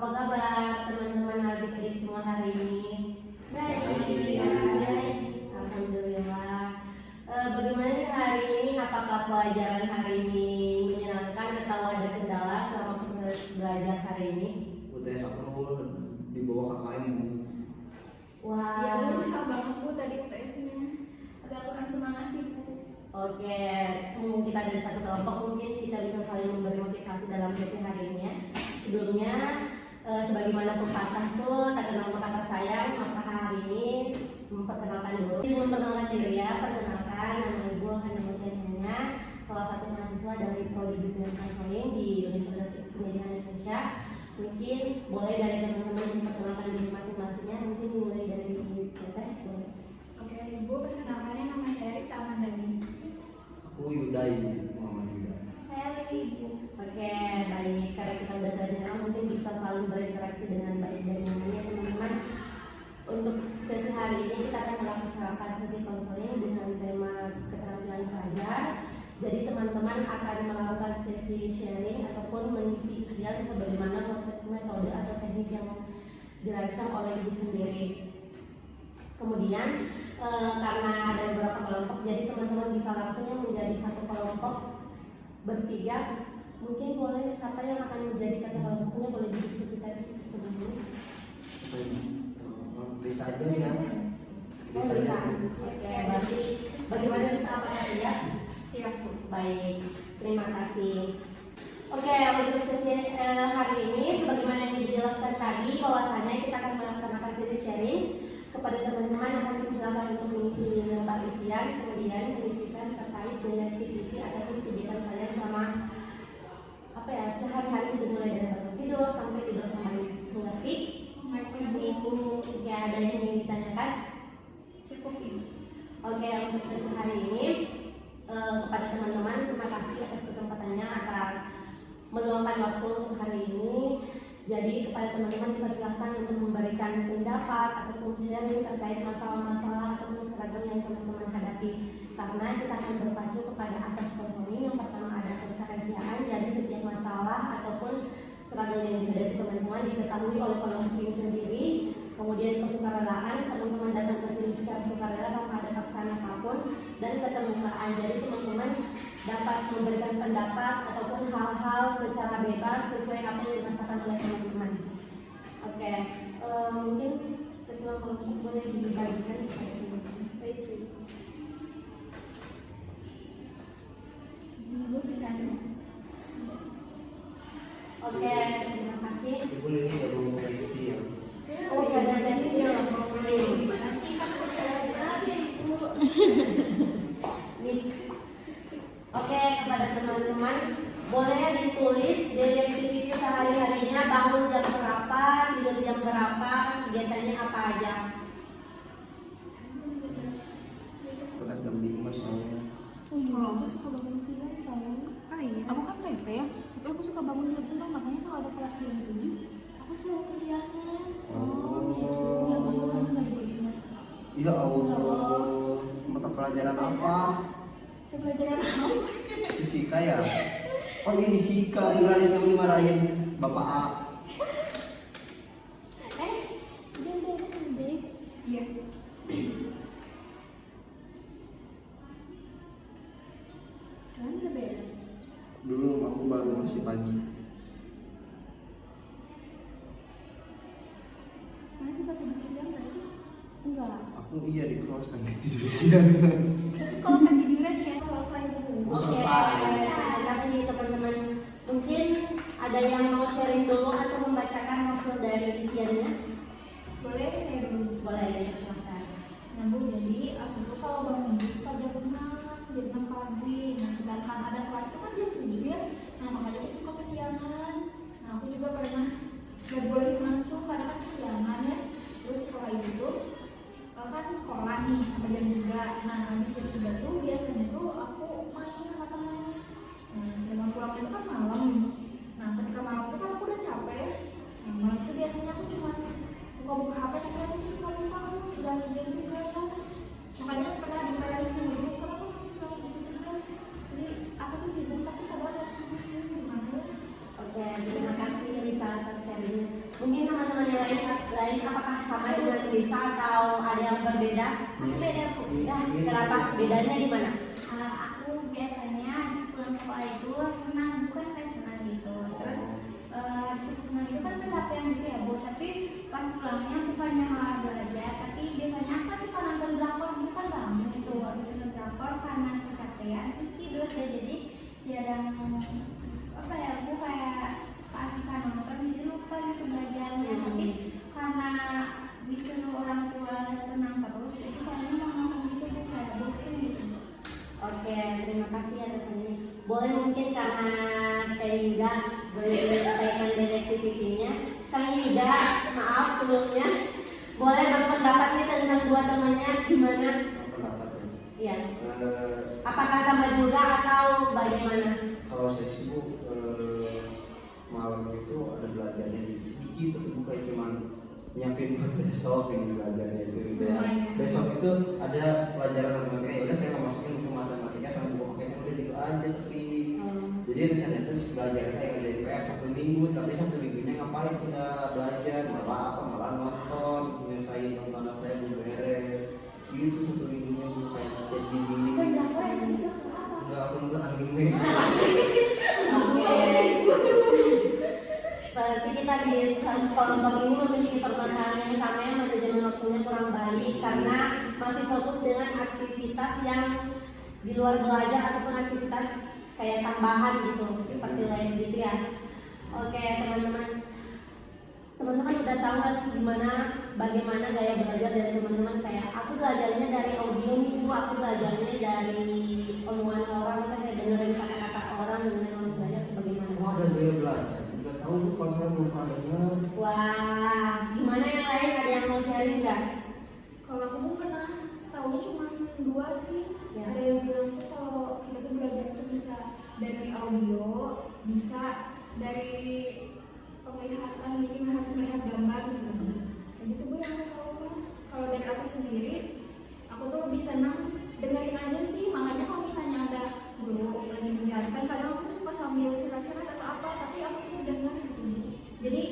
Apa kabar teman-teman adik-adik semua hari ini? Baik. Alhamdulillah. Bagaimana nih hari ini? Apakah pelajaran hari ini menyenangkan atau ada kendala selama proses belajar hari ini? UTS aku di bawah KKN. Wah. Ya, Bu, susah banget Bu tadi UTS-nya. Agak kurang semangat sih Bu. Oke, kita dari satu kelompok mungkin kita bisa saling memberi motivasi dalam sesi hari ini ya. Sebelumnya, sebagaimana pepatah tuh tak kenal maka tak sayang, maka hari ini memperkenalkan dulu. Memperkenalkan diri ya, perkenalkan nama Ibu Hana Mutiara, salah satu mahasiswa dari Prodi Bimbingan Konseling di Universitas Pendidikan Indonesia. Mungkin boleh dari teman-teman memperkenalkan diri masing-masingnya, mungkin mulai dari Teteh. Oke, Ibu, perkenalkannya nama saya Risa Amandani. Aku Yudai, Muhammad Yuda. Saya Lili Ibu. Oke, baik. Karena kita udah saling kenal, mungkin bisa saling berinteraksi dengan baik dan nyamannya teman-teman. Untuk sesi hari ini kita akan melaksanakan sesi konseling dengan tema keterampilan pelajar. Jadi teman-teman akan melakukan sesi sharing ataupun mengisi isian sebagaimana metode atau teknik yang dirancang oleh ibu sendiri. Kemudian karena ada beberapa kelompok, jadi teman-teman bisa langsungnya menjadi satu kelompok bertiga. Mungkin boleh siapa yang akan menjadi kata kelompoknya boleh didiskusikan dulu. Bisa aja ya. Oh, bisa. Oke, berarti bagaimana bisa apa ya? Siap Bu. Baik, terima kasih. Oke, untuk sesi hari ini sebagaimana yang dijelaskan tadi bahwasanya kita akan melaksanakan sesi sharing. Kepada teman-teman akan dipersilakan untuk mengisi lembar isian, kemudian mengisikan terkait dengan aktiviti ataupun kegiatan kalian selama sehari-hari, dimulai dari bangun tidur sampai tidur kembali. Mengerti? Ibu, ya ada yang ingin ditanyakan? Cukup Ibu. Oke, untuk sesi hari ini kepada teman-teman terima kasih atas kesempatannya, atas meluangkan waktu untuk hari ini. Jadi kepada teman-teman dipersilakan untuk memberikan pendapat ataupun sharing terkait masalah-masalah ataupun struggle yang teman-teman hadapi. Karena kita akan berpacu kepada asas konseling. Yang pertama ada asas kerahasiaan. Jadi setiap masalah ataupun struggle yang dihadapi teman-teman diketahui oleh kelompok ini sendiri. Kemudian kesukarelaan, teman-teman datang ke sini secara sukarela tanpa ada paksaan apapun, dan keterbukaan. Jadi teman-teman dapat memberikan pendapat ataupun hal-hal secara bebas sesuai apa yang dirasakan oleh teman-teman. Oke, mungkin ketua kelompok boleh dibagikan. Baik Bu. Ibu sisanya. Oke, terima kasih. Ibu ini udah mau koleksi ya. Oh, ada pensil. Gimana sih kan Bu? Nih. Oke, kepada teman-teman boleh ditulis dari aktivitas sehari-harinya, bangun jam berapa, tidur jam berapa, kegiatannya apa aja. Berangkat jam 5 soalnya. Kalau aku suka bangun siang soalnya. Aku kan PP ya, tapi aku suka bangun jam 6, makanya kalau ada kelas jam 7 aku selalu kesiangan. Ya aku juga kan nggak dibolehin masuk. Ya Allah. Mata pelajaran apa? Pelajaran apa? Fisika ya. Oh ini fisika, dimarahin yang dimarahin Bapak A. Udah deh. Iya. Kan udah beres. Dulu aku baru masih pagi. Sekarang juga tidur siang nggak sih? Enggak. Aku iya di cross lagi tidur siang. Tapi kalau ketiduran ya selesai dulu. Oh, Oke, selesai. terima kasih teman-teman. Mungkin ada yang mau sharing dulu atau membacakan hasil dari isiannya? Boleh saya dulu. Boleh, silahkan. Nah Bu, jadi aku tuh kalau bangun tidur suka jam 6 pagi. Nah sedangkan ada kelas itu kan jam 7 ya. Nah makanya aku suka kesiangan. Nah aku juga pernah gak boleh masuk karena kan kesiangan ya. Terus setelah itu kan sekolah nih sampai jam 3. Nah habis jam 3 tuh biasanya tuh aku main sama teman. Nah sedangkan pulang itu kan malam. Nah ketika malam tuh kan aku udah capek ya. Nah malam tuh biasanya aku cuma buka-buka HP, tapi aku tuh suka lupa udah jam 12. Makanya pernah dimarahin sama ibu, kenapa kamu udah jam 12? Jadi aku tuh sibuk tapi padahal gak sibuk. Gimana ya? Oke, terima kasih Risa atas sharingnya. lain apakah sama dengan Risa atau ada yang berbeda? Beda kok. Ya, kenapa? Bedanya di mana? Aku biasanya habis pulang sekolah itu renang, bukan kayak senang gitu. Terus senang itu kan kecapean gitu ya Bu, tapi pas pulangnya bukannya malah belajar, tapi biasanya aku suka nonton drakor, bukan bangun itu habis nonton drakor karena kecapean terus tidur deh, jadi jarang apa ya Bu, kayak keasikan nonton jadi lupa gitu belajarnya. Tapi karena disuruh orang tua senang terus, jadi kayaknya mau nonton gitu Bu, kayak bosen gitu. Oke, terima kasih atas ini. Boleh mungkin karena Teh Yuda boleh menyampaikan dari aktivitinya. Kang Yuda, maaf sebelumnya, boleh berpendapat nih tentang dua temannya gimana? Pendapat ya. Iya. Eh, Apakah sama juga atau bagaimana? Kalau saya sih Bu, malam itu ada belajarnya dikit, tapi bukan cuma nyiapin buat besok yang belajarnya itu. Lumayan. Besok itu ada pelajaran matematika, ya udah saya mau masukin buku matematika sama buku paketnya udah gitu aja. Tapi jadi rencana itu belajarnya yang dari PR Sabtu Minggu, tapi Sabtu Minggunya ngapain udah belajar, malah nonton, nyelesain tontonan saya belum beres. Gitu Sabtu Minggunya gue kayak jadi bimbing. Bukan drakor ya, tapi drakor apa? Enggak, aku nonton anime. Oke. Berarti kita di kelompok ini memiliki permasalahan yang sama, yang manajemen waktunya kurang baik karena masih fokus dengan aktivitas yang di luar belajar ataupun aktivitas kayak tambahan gitu, seperti les gitu ya. Oke teman-teman, teman-teman udah tahu nggak sih bagaimana gaya belajar dari teman-teman? Kayak aku belajarnya dari audio nih Bu, aku belajarnya dari omongan orang, saya kayak dengerin kata-kata orang, dengerin orang belajar itu bagaimana? Oh, ada gaya belajar. Enggak tahu Bu, kalau saya belum pernah dengar. Wah, gimana yang lain, ada yang mau sharing nggak? Kalau aku pun pernah tahunya cuma 2 sih. Ya. Ada yang bilang tuh kalau kita tuh belajar itu bisa dari audio, bisa dari penglihatan, jadi harus melihat gambar misalnya. Kayak gitu Bu yang aku tahu kan. Kalau dari aku sendiri, aku tuh lebih senang dengerin aja sih. Makanya kalau misalnya ada guru lagi menjelaskan, kadang aku tuh suka sambil curhat-curhat atau apa, tapi aku tuh denger gitu. Jadi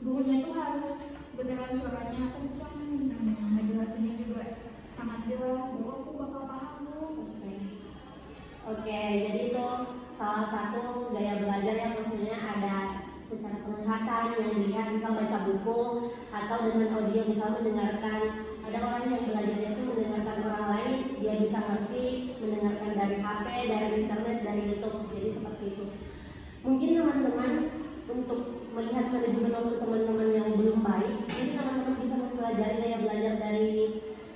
gurunya tuh harus beneran suaranya kencang, misalnya ngejelasinnya juga sangat jelas, bahwa aku bakal paham Bu. Oke, jadi itu salah satu gaya belajar yang maksudnya ada secara penglihatan, yang dilihat misal baca buku atau dengan audio misal mendengarkan. Ada orang yang belajarnya itu mendengarkan orang lain, dia bisa ngerti mendengarkan dari HP, dari internet, dari YouTube. Jadi seperti itu. Mungkin teman-teman untuk melihat manajemen waktu teman-teman yang belum baik, jadi teman-teman bisa mempelajari gaya belajar dari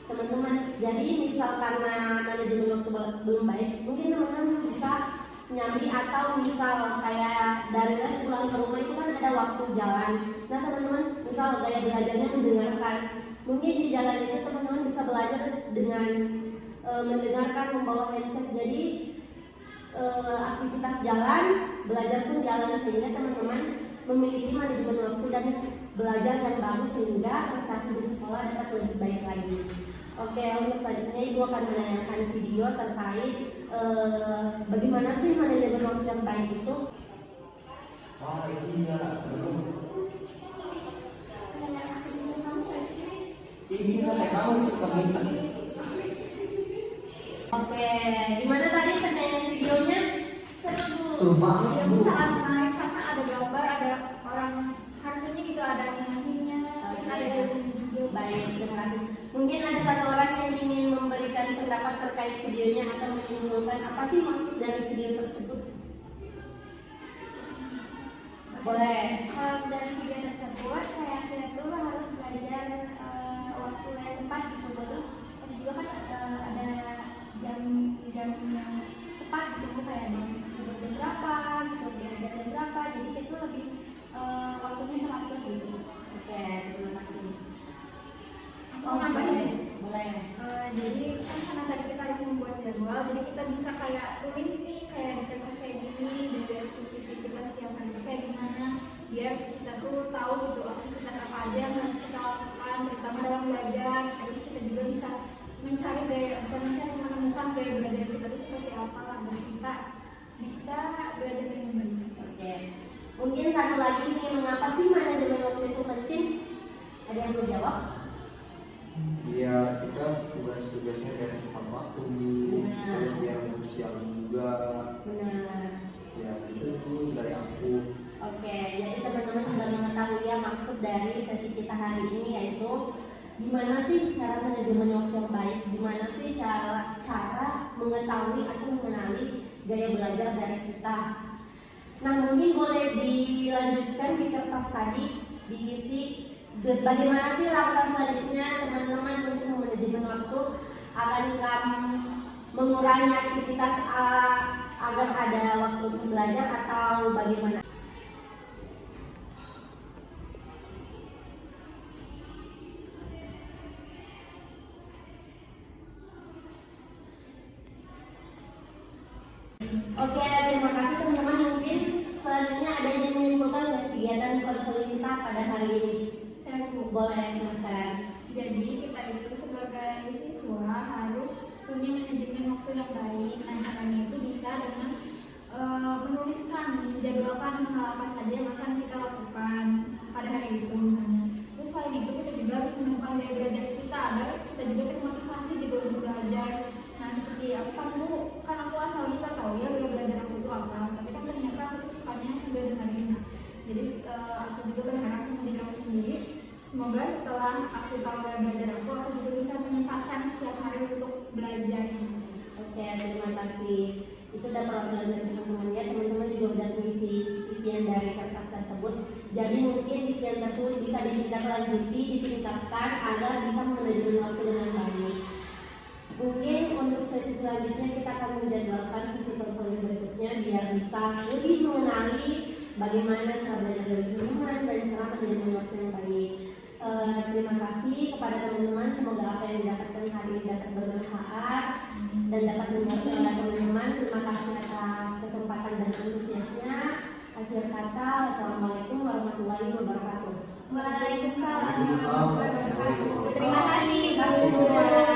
teman-teman. Jadi misal karena manajemen waktu belum baik, mungkin teman-teman bisa nyambi atau misal kayak dari les pulang ke rumah itu kan ada waktu jalan. Nah teman-teman misal gaya belajarnya mendengarkan. Mungkin di jalan itu teman-teman bisa belajar dengan mendengarkan, membawa headset. Jadi aktivitas jalan, belajar pun jalan, sehingga teman-teman memiliki manajemen waktu dan belajar yang bagus sehingga prestasi di sekolah dapat lebih baik lagi. Oke, untuk selanjutnya Ibu akan menayangkan video terkait bagaimana sih manajemen waktu yang baik itu. Wah, itu ya. Iya, kayak kamu suka baca. Oke, gimana tadi penyanyi videonya? Seru banget Ya Bu. Bu, sangat menarik karena ada gambar, ada orang kartunya gitu, ada animasinya, terus ada lagunya juga. Baik, terima kasih. Mungkin ada satu orang yang ingin memberikan pendapat terkait videonya atau menyimpulkan apa sih maksud dari video tersebut? Boleh. Kalau dari video tersebut, saya kira tuh harus belajar waktu yang tepat gitu. Terus ada juga kan ada jam yang tepat gitu, kayak jam berapa gitu, belajar jam berapa. Jadi itu lebih waktunya teratur gitu. Oke, terima kasih. Mau nambahin? Boleh. Jadi kan karena tadi kita harus membuat jadwal, jadi kita bisa kayak tulis nih kayak di kertas kayak gini, dari aktivitas kita setiap hari itu kayak gimana, biar kita tuh tahu gitu aktivitas apa aja yang harus kita lakukan, terutama dalam belajar. Terus kita juga bisa mencari menemukan gaya belajar kita itu seperti apa agar kita bisa belajar dengan baik. Oke. Mungkin satu lagi nih, mengapa sih manajemen waktu itu penting? Ada yang mau jawab? Iya, kita tugas-tugasnya beres apapun, Benar. terus biar siang juga. Benar. Ya itu dulu dari aku. Oke, jadi teman-teman sudah mengetahui ya maksud dari sesi kita hari ini, yaitu gimana sih cara manajemen waktu yang baik, gimana sih cara mengetahui atau mengenali gaya belajar dari kita. Nah, mungkin boleh dilanjutkan di kertas tadi, diisi bagaimana sih langkah selanjutnya teman-teman untuk memanajemen waktu agar mengurangi aktivitas agar ada waktu untuk belajar atau bagaimana? Oke, terima kasih teman-teman. Mungkin selanjutnya ada yang menyimpulkan dari kegiatan konseling kita pada hari ini. Saya Boleh silakan. Jadi kita itu sebagai siswa harus punya manajemen waktu yang baik. Nah, caranya itu bisa dengan menuliskan, menjadwalkan hal apa saja yang akan kita lakukan pada hari itu misalnya. Terus selain itu kita juga harus menemukan gaya belajar kita agar kita juga termotivasi gitu untuk belajar. Nah, seperti aku kan dulu, kan aku asalnya nggak tahu ya gaya belajar aku itu apa, tapi kan ternyata aku tuh sukanya sambil dengerin. Nah, jadi aku juga berharap sama diri aku sendiri. Semoga setelah aku tahu gaya belajar aku juga bisa menyempatkan setiap hari untuk belajar. Oke, terima kasih. Itu udah perwakilan dari teman-teman ya. Teman-teman juga udah mengisi isian dari kertas tersebut. Jadi mungkin isian tersebut bisa ditindaklanjuti, ditingkatkan agar bisa manajemen waktu dengan baik. Mungkin untuk sesi selanjutnya kita akan menjadwalkan sesi konseling berikutnya biar bisa lebih mengenali bagaimana cara belajar dari teman-teman dan cara manajemen waktu yang baik. Terima kasih kepada teman-teman. Semoga apa yang didapatkan hari ini dapat bermanfaat dan dapat mengerti oleh teman-teman. Terima kasih atas kesempatan dan antusiasnya. Akhir kata, wassalamualaikum warahmatullahi wabarakatuh. Waalaikumsalam Waalaikumsalam. warahmatullahi wabarakatuh. Terima kasih.